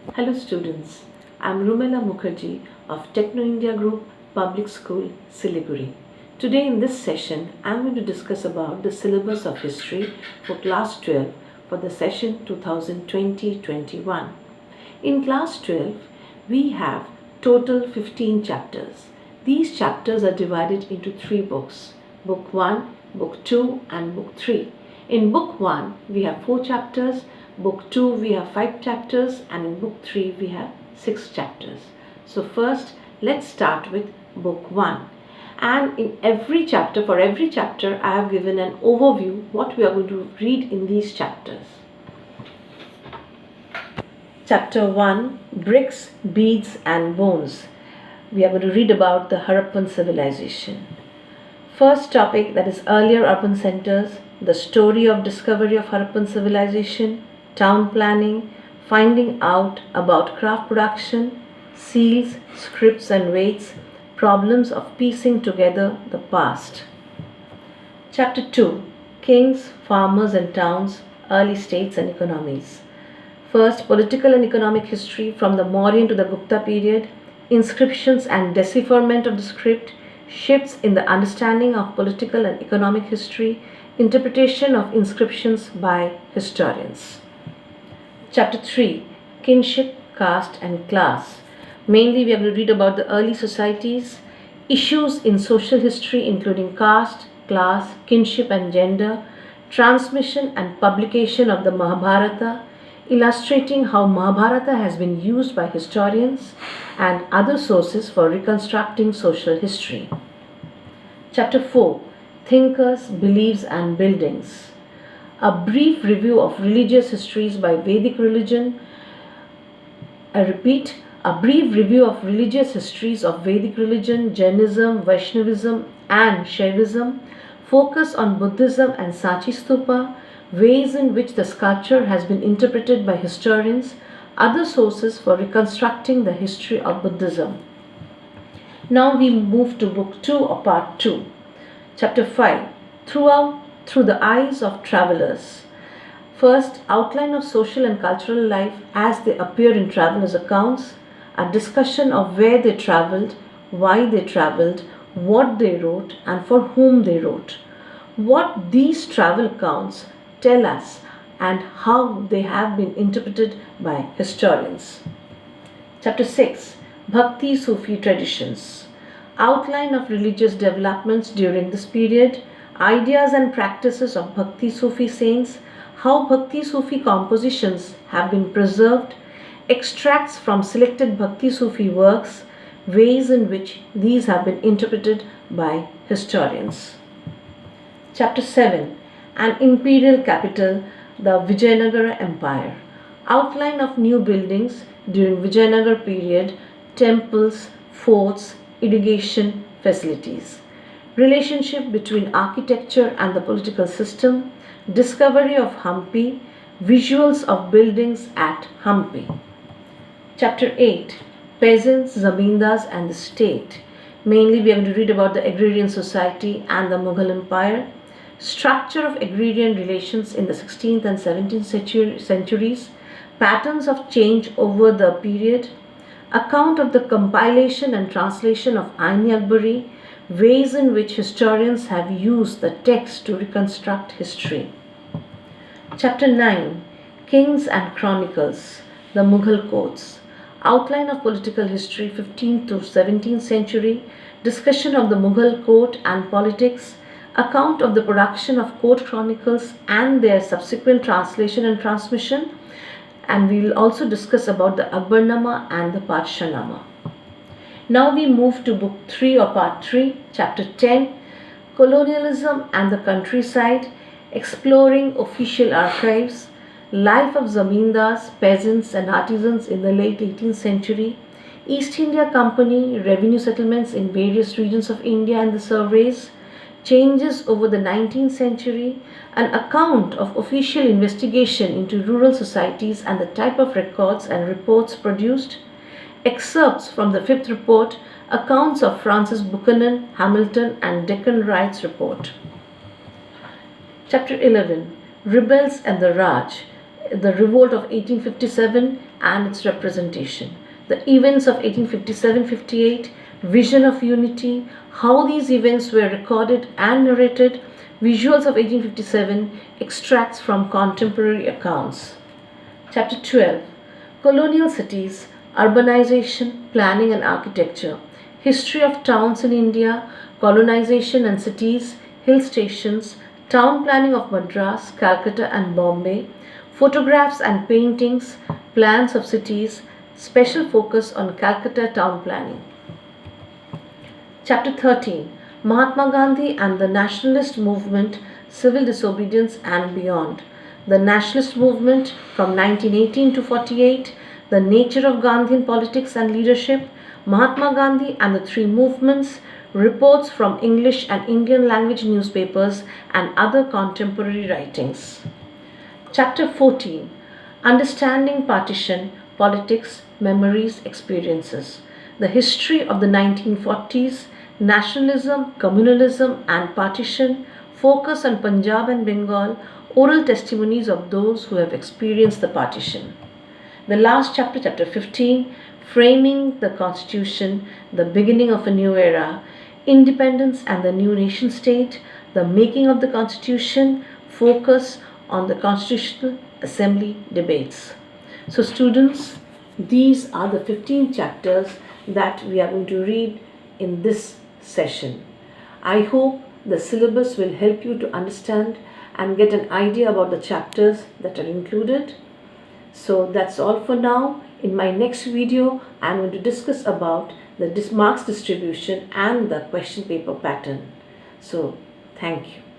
Hello students, I am Rumela Mukherjee of Techno India Group Public School, Siliguri. Today in this session, I am going to discuss about the syllabus of history for class 12 for the session 2020-21. In class 12, we have total 15 chapters. These chapters are divided into 3 books, Book 1, Book 2 and Book 3. In Book 1, we have 4 chapters, Book 2 we have 5 chapters, and in Book 3 we have 6 chapters. So first, let's start with Book 1. And in every chapter, for every chapter, I have given an overview what we are going to read in these chapters. Chapter 1, Bricks, Beads and Bones. We are going to read about the Harappan civilization. First topic, that is earlier urban centers, the story of discovery of Harappan civilization, town planning, finding out about craft production, seals, scripts and weights, problems of piecing together the past. Chapter 2, Kings, Farmers and Towns, Early States and Economies. First, political and economic history from the Mauryan to the Gupta period, inscriptions and decipherment of the script, shifts in the understanding of political and economic history, interpretation of inscriptions by historians. Chapter 3, Kinship, Caste and Class. Mainly we are going to read about the early societies, issues in social history including caste, class, kinship and gender, transmission and publication of the Mahabharata, illustrating how Mahabharata has been used by historians and other sources for reconstructing social history. Chapter 4, Thinkers, Beliefs and Buildings. A brief review of religious histories by Vedic religion. I repeat, a brief review of religious histories of Vedic religion, Jainism, Vaishnavism and Shaivism. Focus on Buddhism and Sachi Stupa, ways in which the sculpture has been interpreted by historians, other sources for reconstructing the history of Buddhism. Now we move to Book 2 or Part 2. Chapter 5, Through the Eyes of Travelers. First, outline of social and cultural life as they appear in travelers' accounts, a discussion of where they travelled, why they travelled, what they wrote and for whom they wrote, what these travel accounts tell us and how they have been interpreted by historians. Chapter 6, Bhakti Sufi Traditions. Outline of religious developments during this period, ideas and practices of Bhakti Sufi saints, how Bhakti Sufi compositions have been preserved, extracts from selected Bhakti Sufi works, ways in which these have been interpreted by historians. Chapter 7, An Imperial Capital, the Vijayanagara Empire. Outline of new buildings during Vijayanagara period, temples, forts, irrigation facilities. Relationship between architecture and the political system, discovery of Hampi, visuals of buildings at Hampi. Chapter 8, Peasants, Zamindars and the State. Mainly we are going to read about the agrarian society and the Mughal Empire, structure of agrarian relations in the 16th and 17th centuries, patterns of change over the period, account of the compilation and translation of Ain-i-Akbari, ways in which historians have used the text to reconstruct history. Chapter 9, Kings and Chronicles, the Mughal Courts. Outline of political history 15th to 17th century, discussion of the Mughal court and politics, account of the production of court chronicles and their subsequent translation and transmission, and we will also discuss about the Akbarnama and the Padshahnama. Now we move to Book 3 or Part 3, Chapter 10, Colonialism and the Countryside, exploring official archives, life of zamindars, peasants and artisans in the late 18th century, East India Company, revenue settlements in various regions of India and the surveys, changes over the 19th century, an account of official investigation into rural societies and the type of records and reports produced, excerpts from the 5th report, accounts of Francis Buchanan, Hamilton and Deccan Wright's report. Chapter 11, Rebels and the Raj, the revolt of 1857, and its representation. The events of 1857-58, vision of unity, how these events were recorded and narrated, visuals of 1857, extracts from contemporary accounts. Chapter 12, Colonial Cities, Urbanization, Planning and Architecture, History of Towns in India, Colonization and Cities, Hill Stations, Town Planning of Madras, Calcutta and Bombay, Photographs and Paintings, Plans of Cities, special focus on Calcutta Town Planning. Chapter 13, Mahatma Gandhi and the Nationalist Movement, Civil Disobedience and Beyond. The Nationalist Movement from 1918 to 48, the nature of Gandhian politics and leadership, Mahatma Gandhi and the three movements, reports from English and Indian language newspapers and other contemporary writings. Chapter 14, Understanding Partition, Politics, Memories, Experiences. The history of the 1940s, nationalism, communalism and partition, focus on Punjab and Bengal, oral testimonies of those who have experienced the partition. The last chapter, chapter 15, Framing the Constitution, the beginning of a new era, independence and the new nation state, the making of the Constitution, focus on the Constitutional Assembly debates. So students, these are the 15 chapters that we are going to read in this session. I hope the syllabus will help you to understand and get an idea about the chapters that are included. So that's all for now. In my next video, I'm going to discuss about the marks distribution and the question paper pattern. So thank you.